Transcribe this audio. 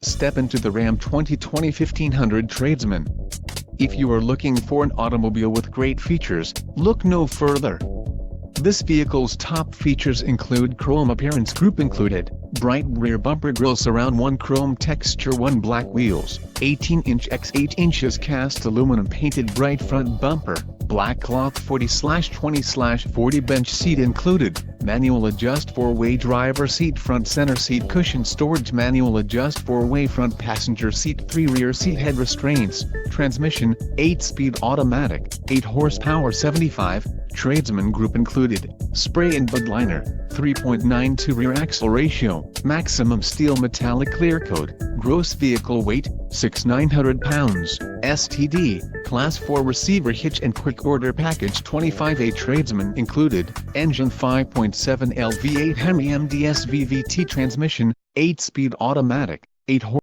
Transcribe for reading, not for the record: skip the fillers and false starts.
Step into the Ram 2020 1500 Tradesman. If you are looking for an automobile with great features, look no further. This vehicle's top features include chrome appearance group included, bright rear bumper grille surround 1 chrome texture 1 black wheels, 18-inch x 8 inches cast aluminum painted bright front bumper, black cloth 40/20/40 bench seat included, manual adjust 4-way driver seat front center seat cushion storage manual adjust 4-way front passenger seat 3 rear seat head restraints, transmission, 8-speed automatic, 8 horsepower 75, Tradesman group included, spray and bud liner, 3.92 rear axle ratio, maximum steel metallic clear coat, gross vehicle weight, 6,900 pounds, STD, class 4 receiver hitch and quick order package 25A Tradesman included, engine 5.7L V8 Hemi MDS VVT transmission, 8-speed automatic, 8 horsepower.